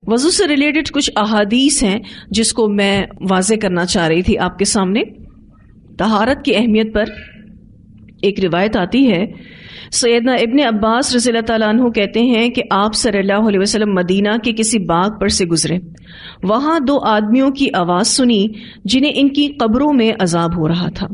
وضو سے ریلیٹڈ کچھ احادیث ہیں جس کو میں واضح کرنا چاہ رہی تھی آپ کے سامنے. طہارت کی اہمیت پر ایک روایت آتی ہے. سیدنا ابن عباس رضی اللہ تعالیٰ عنہ کہتے ہیں کہ آپ صلی اللہ علیہ وسلم مدینہ کے کسی باغ پر سے گزرے. وہاں 2 آدمیوں کی آواز سنی جنہیں ان کی قبروں میں عذاب ہو رہا تھا.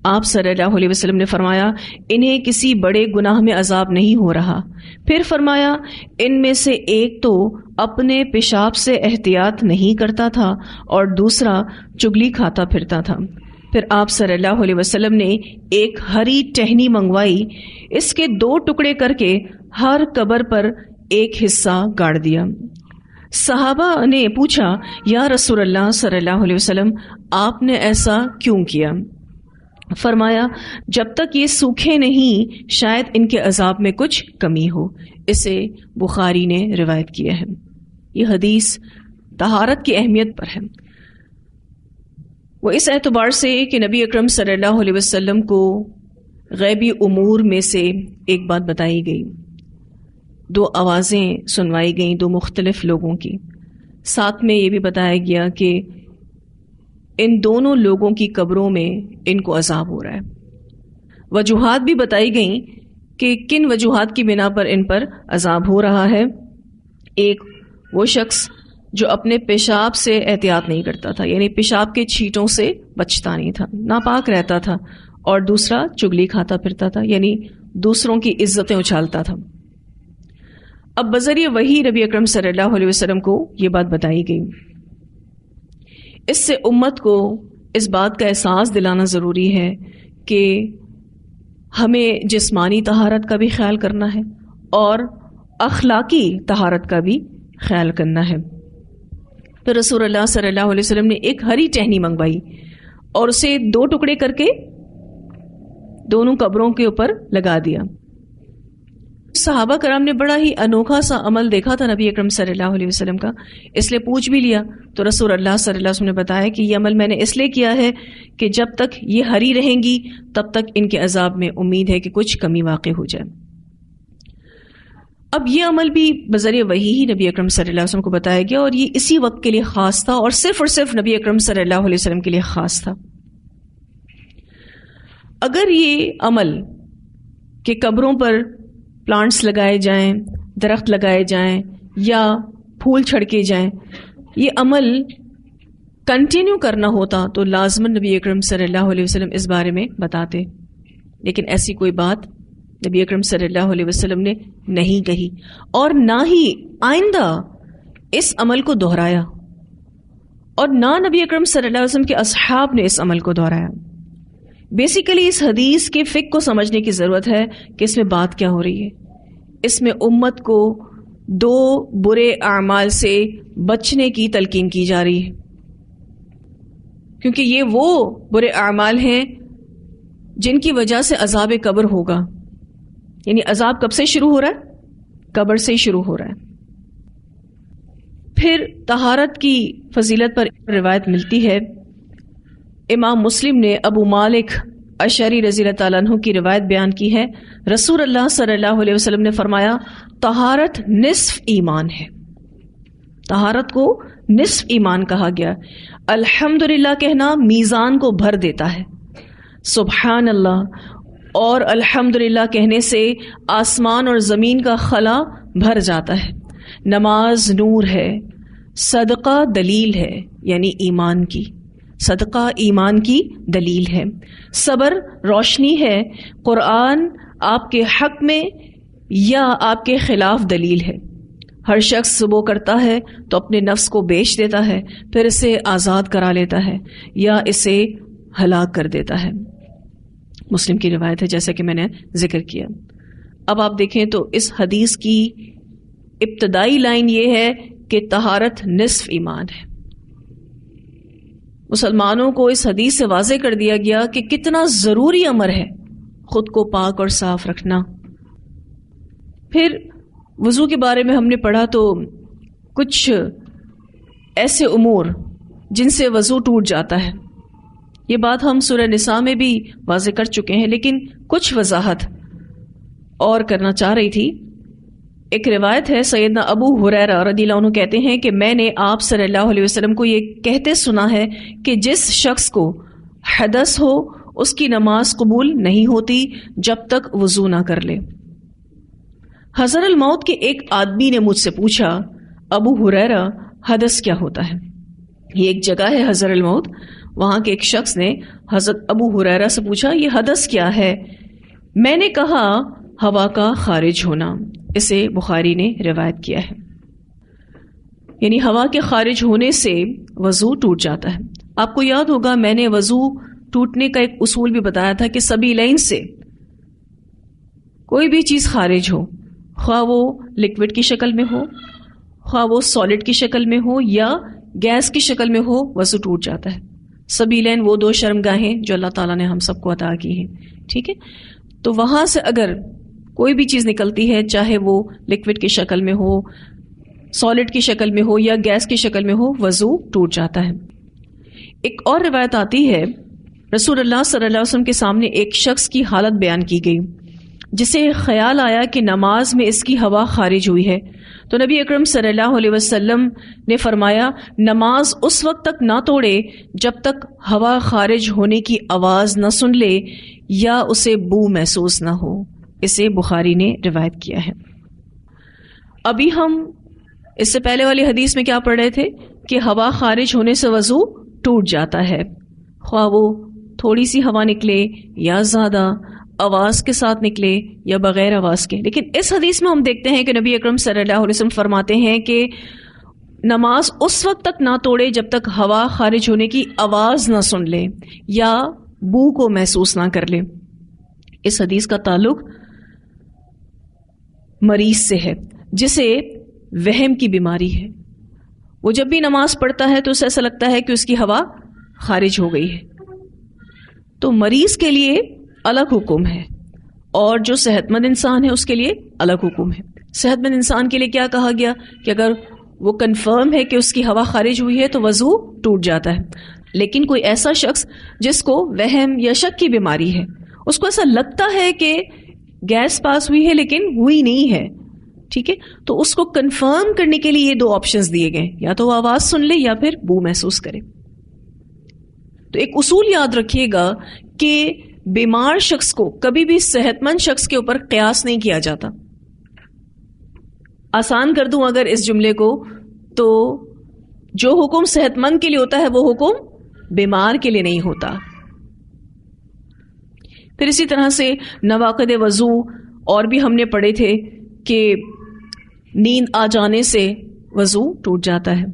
آپ صلی اللہ علیہ وسلم نے فرمایا انہیں کسی بڑے گناہ میں عذاب نہیں ہو رہا. پھر فرمایا ان میں سے ایک تو اپنے پیشاب سے احتیاط نہیں کرتا تھا اور دوسرا چگلی کھاتا پھرتا تھا. پھر آپ صلی اللہ علیہ وسلم نے ایک ہری ٹہنی منگوائی. اس کے 2 ٹکڑے کر کے ہر قبر پر ایک حصہ گاڑ دیا. صحابہ نے پوچھا یا رسول اللہ صلی اللہ علیہ وسلم آپ نے ایسا کیوں کیا؟ فرمایا جب تک یہ سوکھے نہیں شاید ان کے عذاب میں کچھ کمی ہو. اسے بخاری نے روایت کیا ہے. یہ حدیث طہارت کی اہمیت پر ہے. وہ اس اعتبار سے کہ نبی اکرم صلی اللہ علیہ وسلم کو غیبی امور میں سے ایک بات بتائی گئی. 2 آوازیں سنوائی گئیں 2 مختلف لوگوں کی. ساتھ میں یہ بھی بتایا گیا کہ ان دونوں لوگوں کی قبروں میں ان کو عذاب ہو رہا ہے. وجوہات بھی بتائی گئیں کہ کن وجوہات کی بنا پر ان پر عذاب ہو رہا ہے. ایک وہ شخص جو اپنے پیشاب سے احتیاط نہیں کرتا تھا، یعنی پیشاب کے چھینٹوں سے بچتا نہیں تھا، ناپاک رہتا تھا. اور دوسرا چگلی کھاتا پھرتا تھا، یعنی دوسروں کی عزتیں اچھالتا تھا. اب بذریعہ وحی نبی اکرم صلی اللہ علیہ وسلم کو یہ بات بتائی گئی. اس سے امت کو اس بات کا احساس دلانا ضروری ہے کہ ہمیں جسمانی طہارت کا بھی خیال کرنا ہے اور اخلاقی طہارت کا بھی خیال کرنا ہے. پھر رسول اللہ صلی اللہ علیہ وسلم نے ایک ہری ٹہنی منگوائی اور اسے 2 ٹکڑے کر کے دونوں قبروں کے اوپر لگا دیا. صحابہ کرام نے بڑا ہی انوکھا سا عمل دیکھا تھا نبی اکرم صلی اللہ علیہ وسلم کا، اس لیے پوچھ بھی لیا. تو رسول اللہ صلی اللہ علیہ وسلم نے بتایا کہ یہ عمل میں نے اس لیے کیا ہے کہ جب تک یہ ہری رہیں گی تب تک ان کے عذاب میں امید ہے کہ کچھ کمی واقع ہو جائے. اب یہ عمل بھی بذریعہ وحی ہی نبی اکرم صلی اللہ علیہ وسلم کو بتایا گیا اور یہ اسی وقت کے لیے خاص تھا اور صرف نبی اکرم صلی اللہ علیہ وسلم کے لیے خاص تھا. اگر یہ عمل کہ قبروں پر پلانٹس لگائے جائیں، درخت لگائے جائیں یا پھول چھڑکے جائیں، یہ عمل کنٹینیو کرنا ہوتا تو لازماً نبی اکرم صلی اللہ علیہ وسلم اس بارے میں بتاتے. لیکن ایسی کوئی بات نبی اکرم صلی اللہ علیہ وسلم نے نہیں کہی اور نہ ہی آئندہ اس عمل کو دہرایا، اور نہ نبی اکرم صلی اللہ علیہ وسلم کے اصحاب نے اس عمل کو دہرایا. بیسیکلی اس حدیث کے فقہ کو سمجھنے کی ضرورت ہے کہ اس میں بات کیا ہو رہی ہے. اس میں امت کو 2 برے اعمال سے بچنے کی تلقین کی جا رہی ہے، کیونکہ یہ وہ برے اعمال ہیں جن کی وجہ سے عذاب قبر ہوگا. یعنی عذاب کب سے شروع ہو رہا ہے؟ قبر سے ہی شروع ہو رہا ہے. پھر طہارت کی فضیلت پر روایت ملتی ہے. امام مسلم نے ابو مالک اشعری رضی اللہ تعالیٰ عنہ کی روایت بیان کی ہے. رسول اللہ صلی اللہ علیہ وسلم نے فرمایا طہارت نصف ایمان ہے. طہارت کو نصف ایمان کہا گیا. الحمدللہ کہنا میزان کو بھر دیتا ہے. سبحان اللہ اور الحمدللہ کہنے سے آسمان اور زمین کا خلا بھر جاتا ہے. نماز نور ہے، صدقہ دلیل ہے، یعنی ایمان کی، صدقہ ایمان کی دلیل ہے. صبر روشنی ہے، قرآن آپ کے حق میں یا آپ کے خلاف دلیل ہے. ہر شخص صبح کرتا ہے تو اپنے نفس کو بیچ دیتا ہے، پھر اسے آزاد کرا لیتا ہے یا اسے ہلاک کر دیتا ہے. مسلم کی روایت ہے جیسا کہ میں نے ذکر کیا. اب آپ دیکھیں تو اس حدیث کی ابتدائی لائن یہ ہے کہ طہارت نصف ایمان ہے. مسلمانوں کو اس حدیث سے واضح کر دیا گیا کہ کتنا ضروری امر ہے خود کو پاک اور صاف رکھنا. پھر وضو کے بارے میں ہم نے پڑھا تو کچھ ایسے امور جن سے وضو ٹوٹ جاتا ہے. یہ بات ہم سورہ نساء میں بھی واضح کر چکے ہیں، لیکن کچھ وضاحت اور کرنا چاہ رہی تھی ایک روایت ہے، سیدنا ابو ہریرہ رضی اللہ عنہ کہتے ہیں کہ میں نے آپ صلی اللہ علیہ وسلم کو یہ کہتے سنا ہے کہ جس شخص کو حدث ہو اس کی نماز قبول نہیں ہوتی جب تک وضو نہ کر لے۔ حضر الموت کے ایک آدمی نے مجھ سے پوچھا، ابو ہریرہ حدث کیا ہوتا ہے؟ یہ ایک جگہ ہے حضر الموت، وہاں کے ایک شخص نے حضرت ابو ہریرہ سے پوچھا یہ حدث کیا ہے؟ میں نے کہا ہوا کا خارج ہونا۔ اسے بخاری نے روایت کیا ہے، یعنی ہوا کے خارج ہونے سے وضو ٹوٹ جاتا ہے۔ آپ کو یاد ہوگا میں نے وضو ٹوٹنے کا ایک اصول بھی بتایا تھا کہ سبیلین سے کوئی بھی چیز خارج ہو، خواہ وہ لکوڈ کی شکل میں ہو، خواہ وہ سالڈ کی شکل میں ہو یا گیس کی شکل میں ہو، وضو ٹوٹ جاتا ہے۔ سبیلین وہ دو شرمگاہیں جو اللہ تعالیٰ نے ہم سب کو عطا کی ہیں، ٹھیک ہے؟ تو وہاں سے اگر کوئی بھی چیز نکلتی ہے، چاہے وہ لکوڈ کی شکل میں ہو، سالڈ کی شکل میں ہو یا گیس کی شکل میں ہو، وضو ٹوٹ جاتا ہے۔ ایک اور روایت آتی ہے، رسول اللہ صلی اللہ علیہ وسلم کے سامنے ایک شخص کی حالت بیان کی گئی جسے خیال آیا کہ نماز میں اس کی ہوا خارج ہوئی ہے، تو نبی اکرم صلی اللہ علیہ وسلم نے فرمایا نماز اس وقت تک نہ توڑے جب تک ہوا خارج ہونے کی آواز نہ سن لے یا اسے بو محسوس نہ ہو۔ اسے بخاری نے روایت کیا ہے۔ ابھی ہم اس سے پہلے والی حدیث میں کیا پڑھ رہے تھے کہ ہوا خارج ہونے سے وضو ٹوٹ جاتا ہے، خواہ وہ تھوڑی سی ہوا نکلے یا زیادہ، آواز کے ساتھ نکلے یا بغیر آواز کے۔ لیکن اس حدیث میں ہم دیکھتے ہیں کہ نبی اکرم صلی اللہ علیہ وسلم فرماتے ہیں کہ نماز اس وقت تک نہ توڑے جب تک ہوا خارج ہونے کی آواز نہ سن لے یا بو کو محسوس نہ کر لے۔ اس حدیث کا تعلق مریض سے ہے جسے وہم کی بیماری ہے، وہ جب بھی نماز پڑھتا ہے تو اسے ایسا لگتا ہے کہ اس کی ہوا خارج ہو گئی ہے۔ تو مریض کے لیے الگ حکم ہے اور جو صحت مند انسان ہے اس کے لیے الگ حکم ہے۔ صحت مند انسان کے لیے کیا کہا گیا کہ اگر وہ کنفرم ہے کہ اس کی ہوا خارج ہوئی ہے تو وضو ٹوٹ جاتا ہے۔ لیکن کوئی ایسا شخص جس کو وہم یا شک کی بیماری ہے، اس کو ایسا لگتا ہے کہ گیس پاس ہوئی ہے لیکن ہوئی نہیں ہے، ٹھیک ہے، تو اس کو کنفرم کرنے کے لیے یہ دو آپشنز دیے گئے، یا تو وہ آواز سن لے یا پھر بو محسوس کرے۔ تو ایک اصول یاد رکھیے گا کہ بیمار شخص کو کبھی بھی صحت مند شخص کے اوپر قیاس نہیں کیا جاتا۔ آسان کر دوں اگر اس جملے کو، تو جو حکم صحت مند کے لیے ہوتا ہے وہ حکم بیمار کے لیے نہیں ہوتا۔ پھر اسی طرح سے نواقض وضو اور بھی ہم نے پڑھے تھے کہ نیند آ جانے سے وضو ٹوٹ جاتا ہے،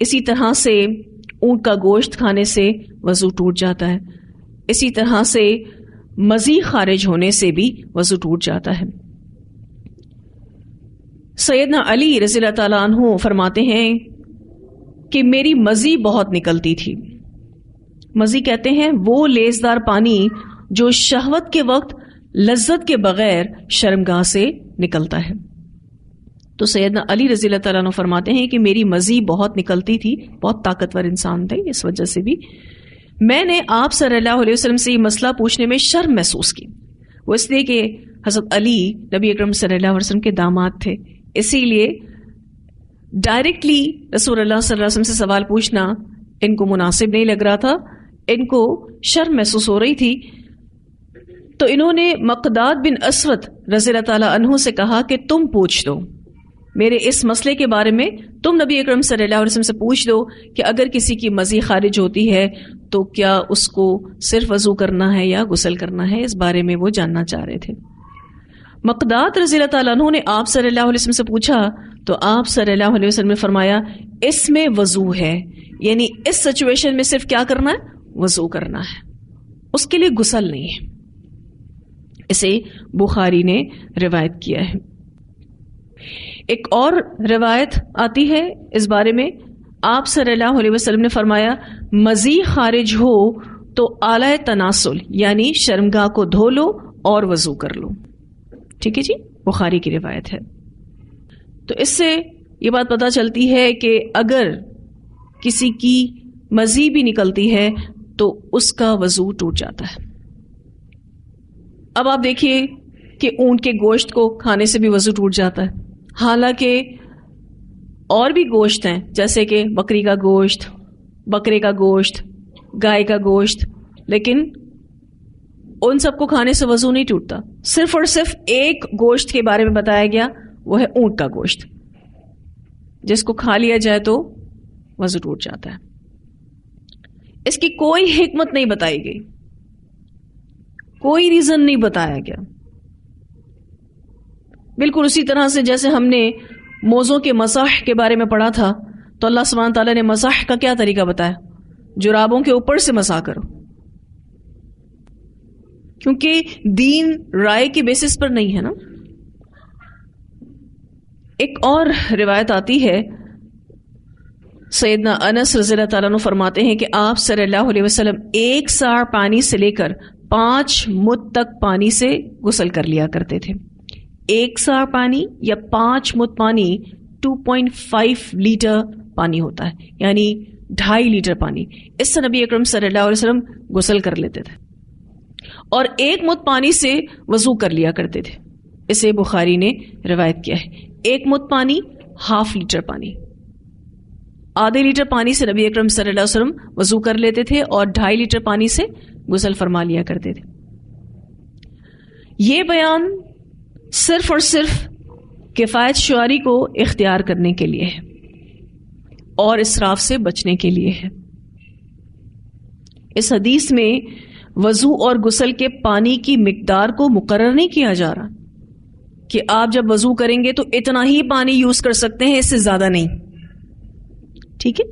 اسی طرح سے اونٹ کا گوشت کھانے سے وضو ٹوٹ جاتا ہے، اسی طرح سے مزی خارج ہونے سے بھی وضو ٹوٹ جاتا ہے۔ سیدنا علی رضی اللہ تعالیٰ عنہ فرماتے ہیں کہ میری مزی بہت نکلتی تھی۔ مزی کہتے ہیں وہ لیزدار پانی جو شہوت کے وقت لذت کے بغیر شرمگاہ سے نکلتا ہے۔ تو سیدنا علی رضی اللہ تعالیٰ عنہ فرماتے ہیں کہ میری مزی بہت نکلتی تھی، بہت طاقتور انسان تھے، اس وجہ سے بھی میں نے آپ صلی اللہ علیہ وسلم سے یہ مسئلہ پوچھنے میں شرم محسوس کی۔ وہ اس لیے کہ حضرت علی نبی اکرم صلی اللہ علیہ وسلم کے داماد تھے، اسی لیے ڈائریکٹلی رسول اللہ صلی اللہ علیہ وسلم سے سوال پوچھنا ان کو مناسب نہیں لگ رہا تھا، ان کو شرم محسوس ہو رہی تھی۔ تو انہوں نے مقداد بن اسود رضی اللہ تعالیٰ عنہ سے کہا کہ تم پوچھ دو میرے اس مسئلے کے بارے میں، تم نبی اکرم صلی اللہ علیہ وسلم سے پوچھ دو کہ اگر کسی کی مزی خارج ہوتی ہے تو کیا اس کو صرف وضو کرنا ہے یا غسل کرنا ہے، اس بارے میں وہ جاننا چاہ رہے تھے۔ مقداد رضی اللہ تعالیٰ عنہ نے آپ صلی اللہ علیہ وسلم سے پوچھا تو آپ صلی اللہ علیہ وسلم نے فرمایا اس میں وضو ہے، یعنی اس سچویشن میں صرف کیا کرنا ہے، وضو کرنا ہے، اس کے لیے غسل نہیں ہے۔ اسے بخاری نے روایت کیا ہے۔ ایک اور روایت آتی ہے اس بارے میں، آپ صلی اللہ علیہ وسلم نے فرمایا مزی خارج ہو تو اعلی تناسل یعنی شرمگاہ کو دھو لو اور وضو کر لو، ٹھیک ہے جی، بخاری کی روایت ہے۔ تو اس سے یہ بات پتہ چلتی ہے کہ اگر کسی کی مزی بھی نکلتی ہے تو اس کا وضو ٹوٹ جاتا ہے۔ اب آپ دیکھیے کہ اونٹ کے گوشت کو کھانے سے بھی وضو ٹوٹ جاتا ہے، حالانکہ اور بھی گوشت ہیں جیسے کہ بکری کا گوشت، بکرے کا گوشت، گائے کا گوشت، لیکن ان سب کو کھانے سے وضو نہیں ٹوٹتا. صرف اور صرف ایک گوشت کے بارے میں بتایا گیا، وہ ہے اونٹ کا گوشت، جس کو کھا لیا جائے تو وضو ٹوٹ جاتا ہے. اس کی کوئی حکمت نہیں بتائی گئی، کوئی ریزن نہیں بتایا گیا. بالکل اسی طرح سے جیسے ہم نے موزوں کے مسح کے بارے میں پڑھا تھا، تو اللہ سبحانہ تعالیٰ نے مسح کا کیا طریقہ بتایا؟ جرابوں کے اوپر سے مسح کرو، کیونکہ دین رائے کی بیسس پر نہیں ہے نا. ایک اور روایت آتی ہے، سیدنا انس رضی اللہ تعالیٰ عنہ فرماتے ہیں کہ آپ صلی اللہ علیہ وسلم 1 ساع پانی سے لے کر 5 مد تک پانی سے غسل کر لیا کرتے تھے. 1 ساع پانی یا 5 مد پانی 2.5 لیٹر پانی ہوتا ہے، یعنی 2.5 لیٹر پانی. اس سے نبی اکرم صلی اللہ علیہ وسلم غسل کر لیتے تھے اور 1 مد پانی سے وضو کر لیا کرتے تھے. اسے بخاری نے روایت کیا ہے. 1 مد پانی ½ لیٹر پانی، آدھے لیٹر پانی سے نبی اکرم صلی اللہ علیہ وسلم وضو کر لیتے تھے اور 2.5 لیٹر پانی سے غسل فرما لیا کرتے تھے. یہ بیان صرف اور صرف کفایت شعاری کو اختیار کرنے کے لیے ہے اور اسراف سے بچنے کے لیے ہے. اس حدیث میں وضو اور غسل کے پانی کی مقدار کو مقرر نہیں کیا جا رہا کہ آپ جب وضو کریں گے تو اتنا ہی پانی یوز کر سکتے ہیں، اس سے زیادہ نہیں، ٹھیک ہے،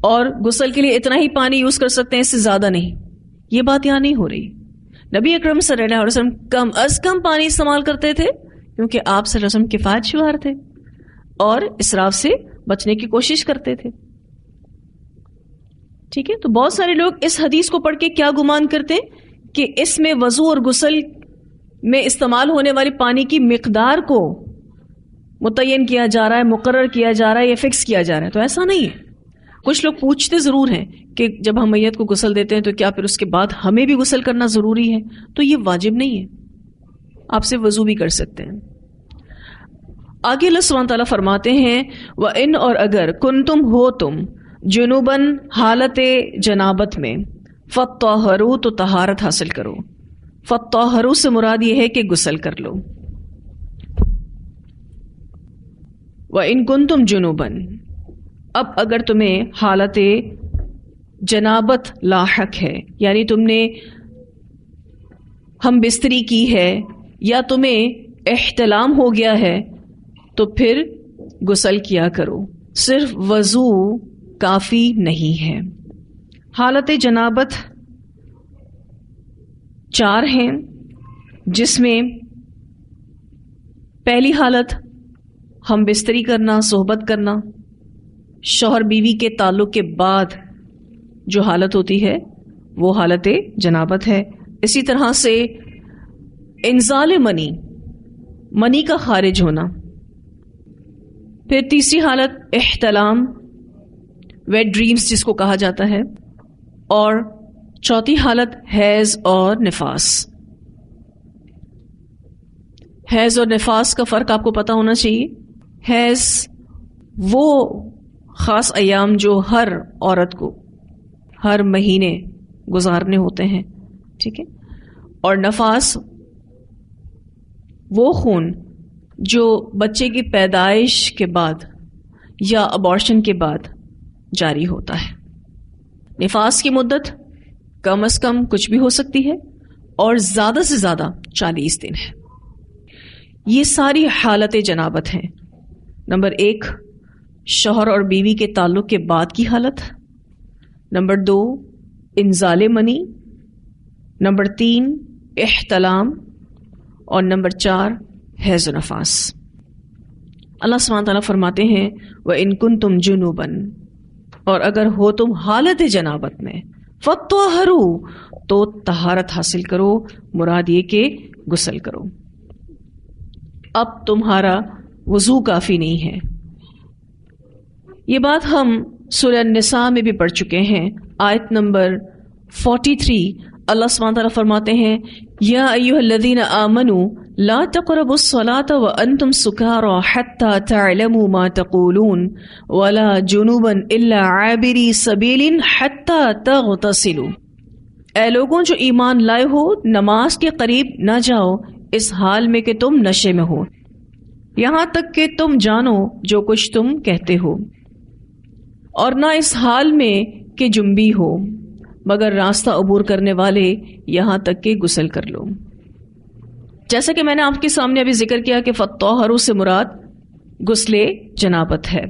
اور غسل کے لیے اتنا ہی پانی یوز کر سکتے ہیں، اس سے زیادہ نہیں. یہ بات یہاں نہیں ہو رہی. نبی اکرم صلی اللہ علیہ وسلم کم از کم پانی استعمال کرتے تھے، کیونکہ آپ صلی اللہ علیہ وسلم کفایت شعار تھے اور اسراف سے بچنے کی کوشش کرتے تھے. ٹھیک ہے، تو بہت سارے لوگ اس حدیث کو پڑھ کے کیا گمان کرتے ہیں کہ اس میں وضو اور غسل میں استعمال ہونے والی پانی کی مقدار کو متعین کیا جا رہا ہے، مقرر کیا جا رہا ہے یا فکس کیا جا رہا ہے. تو ایسا نہیں ہے. کچھ لوگ پوچھتے ضرور ہیں کہ جب ہم میت کو غسل دیتے ہیں تو کیا پھر اس کے بعد ہمیں بھی غسل کرنا ضروری ہے؟ تو یہ واجب نہیں ہے، آپ سے وضو بھی کر سکتے ہیں. آگے اللہ سبحانہ تعالیٰ فرماتے ہیں وَإِنْ اور اگر کنتم ہو تم جنوباً حالت جنابت میں فَطَّهَرُوا تو طہارت حاصل کرو. فَطَّهَرُوا سے مراد یہ ہے کہ غسل کر لو. وَإِنْ كُنْتُمْ جُنُوبًا اب اگر تمہیں حالت جنابت لاحق ہے، یعنی تم نے ہم بستری کی ہے یا تمہیں احتلام ہو گیا ہے، تو پھر غسل کیا کرو. صرف وضو کافی نہیں ہے. حالت جنابت 4 ہیں، جس میں پہلی حالت ہم بستری کرنا، صحبت کرنا، شوہر بیوی کے تعلق کے بعد جو حالت ہوتی ہے وہ حالت جنابت ہے. اسی طرح سے انزال منی کا خارج ہونا. پھر تیسری حالت احتلام، ویٹ ڈریمز جس کو کہا جاتا ہے، اور چوتھی حالت حیض اور نفاس. حیض اور نفاس کا فرق آپ کو پتہ ہونا چاہیے. حیض وہ خاص ایام جو ہر عورت کو ہر مہینے گزارنے ہوتے ہیں، ٹھیک ہے، اور نفاس وہ خون جو بچے کی پیدائش کے بعد یا ابارشن کے بعد جاری ہوتا ہے. نفاس کی مدت کم از کم کچھ بھی ہو سکتی ہے اور زیادہ سے زیادہ 40 دن ہے. یہ ساری حالت جنابت ہیں. نمبر 1 شوہر اور بیوی کے تعلق کے بعد کی حالت. نمبر 2 انزال منی. نمبر 3 احتلام. اور نمبر 4 حیض و نفاس. اللہ سبحانہ تعالیٰ فرماتے ہیں وَإِن كُنتُمْ جُنُوبًا اور اگر ہو تم حالت جنابت میں فَطَّهَرُوا تو طہارت حاصل کرو. مراد یہ کہ غسل کرو. اب تمہارا وضو کافی نہیں ہے. یہ بات ہم سورہ النساء میں بھی پڑھ چکے ہیں. آیت نمبر 43 اللہ سبحانہ تعالیٰ فرماتے ہیں یا ایھا الذین آمنوا لا تقربوا الصلاة وأنتم سكارى حتى تعلموا ما تقولون ولا جنوبا إلا عابري سبيل حتى تغتسلوا. اے لوگوں جو ایمان لائے ہو، نماز کے قریب نہ جاؤ اس حال میں کہ تم نشے میں ہو، یہاں تک کہ تم جانو جو کچھ تم کہتے ہو، اور نہ اس حال میں کہ جنبی ہو، مگر راستہ عبور کرنے والے یہاں تک کہ غسل کر لو. جیسا کہ میں نے آپ کے سامنے ابھی ذکر کیا کہ فطہروا سے مراد غسل جنابت ہے.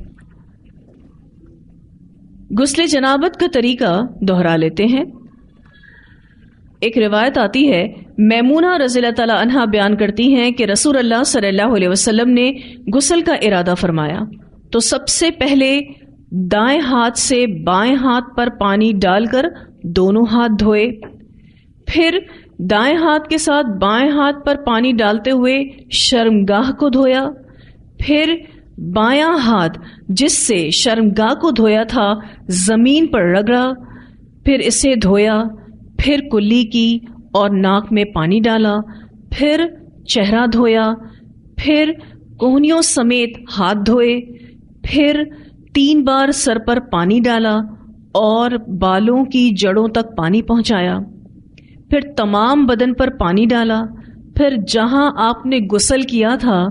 غسل جنابت کا طریقہ دوہرا لیتے ہیں. ایک روایت آتی ہے، میمونہ رضی اللہ تعالی عنہا بیان کرتی ہیں کہ رسول اللہ صلی اللہ علیہ وسلم نے غسل کا ارادہ فرمایا تو سب سے پہلے دائیں ہاتھ سے بائیں ہاتھ پر پانی ڈال کر دونوں ہاتھ دھوئے، پھر دائیں ہاتھ کے ساتھ بائیں ہاتھ پر پانی ڈالتے ہوئے شرمگاہ کو دھویا، پھر بایاں ہاتھ جس سے شرمگاہ کو دھویا تھا زمین پر رگڑا، پھر اسے دھویا، پھر کلی کی اور ناک میں پانی ڈالا، پھر چہرہ دھویا، پھر کوہنیوں سمیت ہاتھ دھوئے، پھر 3 بار سر پر پانی ڈالا اور بالوں کی جڑوں تک پانی پہنچایا، پھر تمام بدن پر پانی ڈالا، پھر جہاں آپ نے غسل کیا تھا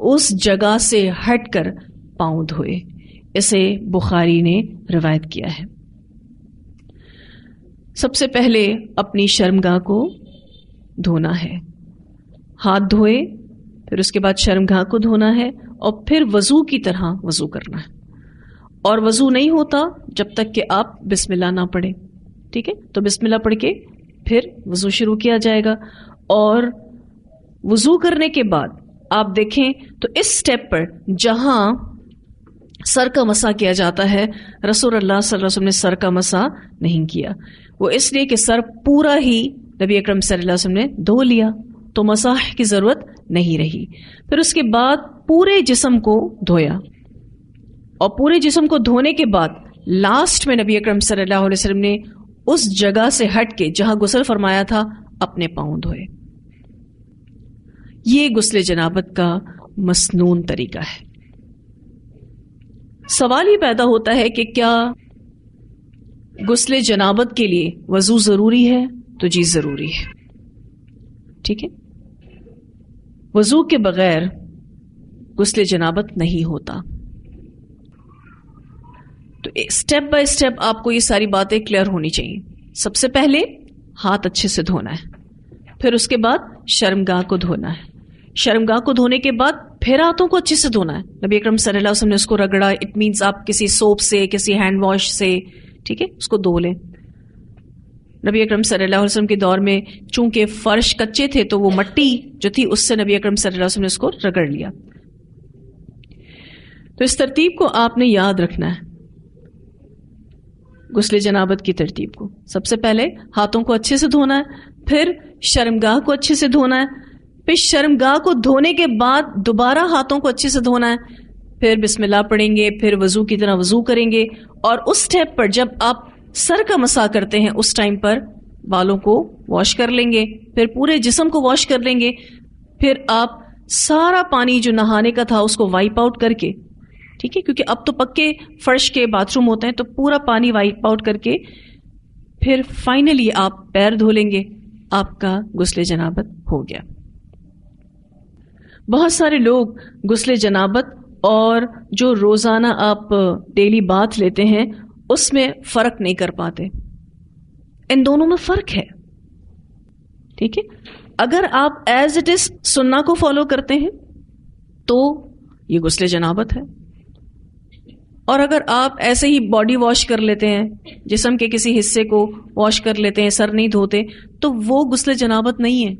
اس جگہ سے ہٹ کر پاؤں دھوئے. اسے بخاری نے روایت کیا ہے. سب سے پہلے اپنی شرمگاہ کو دھونا ہے، ہاتھ دھوئے، پھر اس کے بعد شرمگاہ کو دھونا ہے اور پھر وضو کی طرح وضو کرنا ہے. اور وضو نہیں ہوتا جب تک کہ آپ بسم اللہ نہ پڑھیں. ٹھیک ہے، تو بسم اللہ پڑھ کے پھر وضو شروع کیا جائے گا. اور وضو کرنے کے بعد آپ دیکھیں تو اس سٹیپ پر جہاں سر کا مسح کیا جاتا ہے، رسول اللہ صلی اللہ علیہ وسلم نے سر کا مسح نہیں کیا. وہ اس لیے کہ سر پورا ہی نبی اکرم صلی اللہ علیہ وسلم نے دھو لیا تو مسح کی ضرورت نہیں رہی. پھر اس کے بعد پورے جسم کو دھویا، اور پورے جسم کو دھونے کے بعد لاسٹ میں نبی اکرم صلی اللہ علیہ وسلم نے اس جگہ سے ہٹ کے جہاں غسل فرمایا تھا اپنے پاؤں دھوئے. یہ غسل جنابت کا مسنون طریقہ ہے. سوال یہ پیدا ہوتا ہے کہ کیا غسل جنابت کے لیے وضو ضروری ہے؟ تو جی ضروری ہے. ٹھیک ہے، وضو کے بغیر غسل جنابت نہیں ہوتا. تو اسٹیپ بائی اسٹیپ آپ کو یہ ساری باتیں کلیئر ہونی چاہیے. سب سے پہلے ہاتھ اچھے سے دھونا ہے، پھر اس کے بعد شرمگاہ کو دھونا ہے، شرمگاہ کو دھونے کے بعد پھر ہاتھوں کو اچھے سے دھونا ہے. نبی اکرم صلی اللہ علیہ وسلم نے اس کو رگڑا، اٹ مینس آپ کسی سوپ سے، کسی ہینڈ واش سے، ٹھیک ہے، اس کو دھو لیں. نبی اکرم صلی اللہ علیہ وسلم کے دور میں چونکہ فرش کچے تھے تو وہ مٹی جو تھی اس سے نبی اکرم صلی اللہ علیہ وسلم نے اس کو رگڑ لیا. تو اس ترتیب کو آپ نے یاد رکھنا ہے، غسل جنابت کی ترتیب کو. سب سے پہلے ہاتھوں کو اچھے سے دھونا ہے، پھر شرمگاہ کو اچھے سے دھونا ہے، پھر شرمگاہ کو دھونے کے بعد دوبارہ ہاتھوں کو اچھے سے دھونا ہے، پھر بسم اللہ پڑھیں گے، پھر وضو کی طرح وضو کریں گے. اور اس سٹیپ پر جب آپ سر کا مسح کرتے ہیں اس ٹائم پر بالوں کو واش کر لیں گے، پھر پورے جسم کو واش کر لیں گے، پھر آپ سارا پانی جو نہانے کا تھا اس کو وائپ آؤٹ کر کے، ٹھیک ہے، کیونکہ اب تو پکے فرش کے باتھ روم ہوتے ہیں تو پورا پانی وائپ آؤٹ کر کے پھر فائنلی آپ پیر دھو لیں گے. آپ کا غسل جنابت ہو گیا. بہت سارے لوگ غسل جنابت اور جو روزانہ آپ ڈیلی باتھ لیتے ہیں اس میں فرق نہیں کر پاتے. ان دونوں میں فرق ہے. ٹھیک ہے، اگر آپ ایز اٹ از سننا کو فالو کرتے ہیں تو یہ غسل جنابت ہے، اور اگر آپ ایسے ہی باڈی واش کر لیتے ہیں، جسم کے کسی حصے کو واش کر لیتے ہیں، سر نہیں دھوتے، تو وہ غسل جنابت نہیں ہے.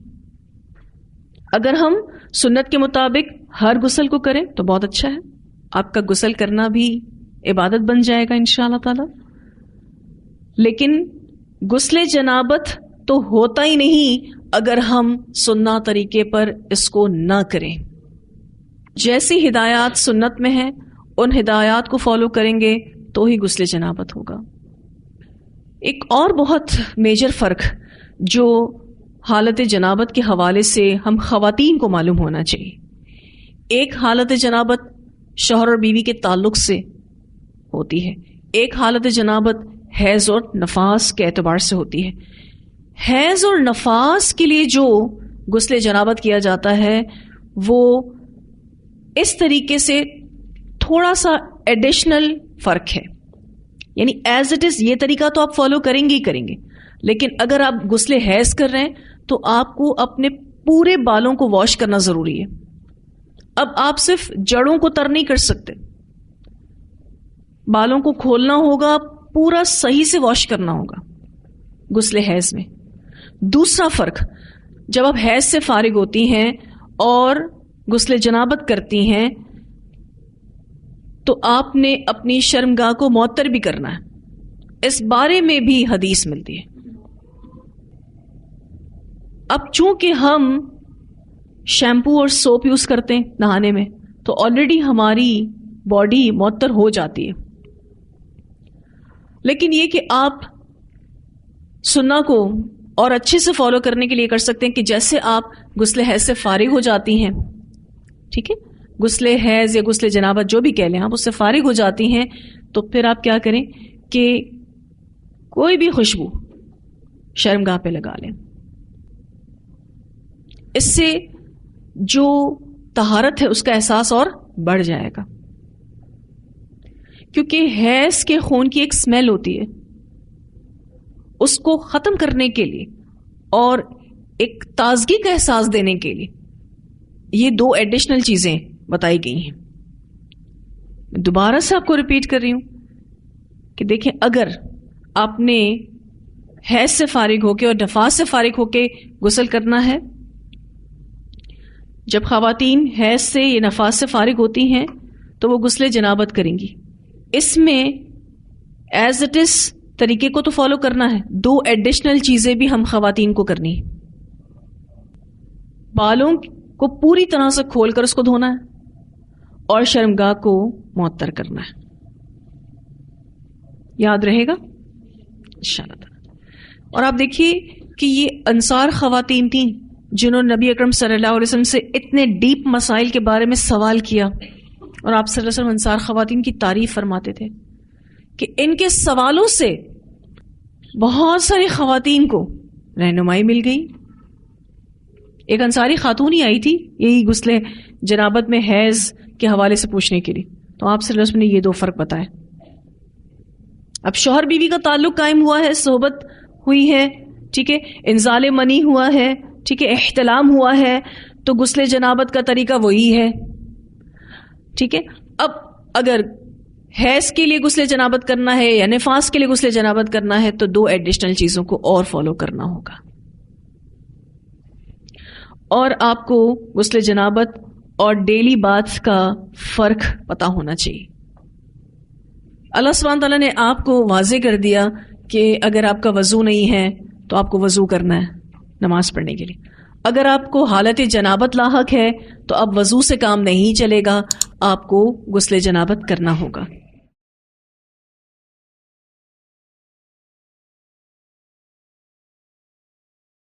اگر ہم سنت کے مطابق ہر غسل کو کریں تو بہت اچھا ہے، آپ کا غسل کرنا بھی عبادت بن جائے گا انشاءاللہ تعالی. لیکن غسل جنابت تو ہوتا ہی نہیں اگر ہم سننا طریقے پر اس کو نہ کریں. جیسی ہدایات سنت میں ہیں ان ہدایات کو فالو کریں گے تو ہی غسل جنابت ہوگا. ایک اور بہت میجر فرق جو حالت جنابت کے حوالے سے ہم خواتین کو معلوم ہونا چاہیے۔ ایک حالت جنابت شوہر اور بیوی کے تعلق سے ہوتی ہے، ایک حالت جنابت حیض اور نفاس کے اعتبار سے ہوتی ہے۔ حیض اور نفاس کے لیے جو غسل جنابت کیا جاتا ہے وہ اس طریقے سے تھوڑا سا ایڈیشنل فرق ہے، یعنی ایز اٹ از یہ طریقہ تو آپ فالو کریں گے ہی کریں گے، لیکن اگر آپ غسل حیض کر رہے ہیں تو آپ کو اپنے پورے بالوں کو واش کرنا ضروری ہے۔ اب آپ صرف جڑوں کو تر نہیں کر سکتے، بالوں کو کھولنا ہوگا، پورا صحیح سے واش کرنا ہوگا غسل حیض میں۔ دوسرا فرق، جب آپ حیض سے فارغ ہوتی ہیں اور غسل جنابت کرتی ہیں تو آپ نے اپنی شرمگاہ کو معطر بھی کرنا ہے، اس بارے میں بھی حدیث ملتی ہے۔ اب چونکہ ہم شیمپو اور سوپ یوز کرتے ہیں نہانے میں تو آلریڈی ہماری باڈی معطر ہو جاتی ہے، لیکن یہ کہ آپ سننا کو اور اچھے سے فالو کرنے کے لیے کر سکتے ہیں کہ جیسے آپ غسل حیض سے فارغ ہو جاتی ہیں، ٹھیک ہے، غسل حیض یا غسل جنابت جو بھی کہہ لیں، آپ اس سے فارغ ہو جاتی ہیں تو پھر آپ کیا کریں کہ کوئی بھی خوشبو شرمگاہ پہ لگا لیں۔ اس سے جو طہارت ہے اس کا احساس اور بڑھ جائے گا، کیونکہ حیض کے خون کی ایک سمیل ہوتی ہے، اس کو ختم کرنے کے لیے اور ایک تازگی کا احساس دینے کے لیے یہ دو ایڈیشنل چیزیں بتائی گئی ہیں۔ دوبارہ سے آپ کو ریپیٹ کر رہی ہوں کہ دیکھیں، اگر آپ نے حیض سے فارغ ہو کے اور نفاس سے فارغ ہو کے غسل کرنا ہے، جب خواتین حیض سے یا نفاس سے فارغ ہوتی ہیں تو وہ غسل جنابت کریں گی۔ اس میں ایز اٹ از طریقے کو تو فالو کرنا ہے، دو ایڈیشنل چیزیں بھی ہم خواتین کو کرنی ہے۔ بالوں کو پوری طرح سے کھول کر اس کو دھونا ہے اور شرمگاہ کو معطر کرنا ہے۔ یاد رہے گا انشاءاللہ۔ اور آپ دیکھیے کہ یہ انصار خواتین تھیں جنہوں نے نبی اکرم صلی اللہ علیہ وسلم سے اتنے ڈیپ مسائل کے بارے میں سوال کیا، اور آپ صلی اللہ علیہ وسلم انصار خواتین کی تعریف فرماتے تھے کہ ان کے سوالوں سے بہت ساری خواتین کو رہنمائی مل گئی۔ ایک انصاری خاتون ہی آئی تھی یہی غسل جنابت میں حیض کے حوالے سے پوچھنے کے لیے، تو آپ صلی اللہ علیہ وسلم نے یہ دو فرق بتائے۔ اب شوہر بیوی کا تعلق قائم ہوا ہے، صحبت ہوئی ہے، ٹھیک ہے، انزال منی ہوا ہے، ٹھیک ہے، احتلام ہوا ہے، تو غسل جنابت کا طریقہ وہی ہے، ٹھیک ہے۔ اب اگر حیض کے لیے غسل جنابت کرنا ہے یا نفاس کے لیے غسل جنابت کرنا ہے تو دو ایڈیشنل چیزوں کو اور فالو کرنا ہوگا، اور آپ کو غسل جنابت اور ڈیلی باتھ کا فرق پتا ہونا چاہیے۔ اللہ سبحانہ تعالیٰ نے آپ کو واضح کر دیا کہ اگر آپ کا وضو نہیں ہے تو آپ کو وضو کرنا ہے نماز پڑھنے کے لیے۔ اگر آپ کو حالت جنابت لاحق ہے تو اب وضو سے کام نہیں چلے گا، آپ کو غسل جنابت کرنا ہوگا۔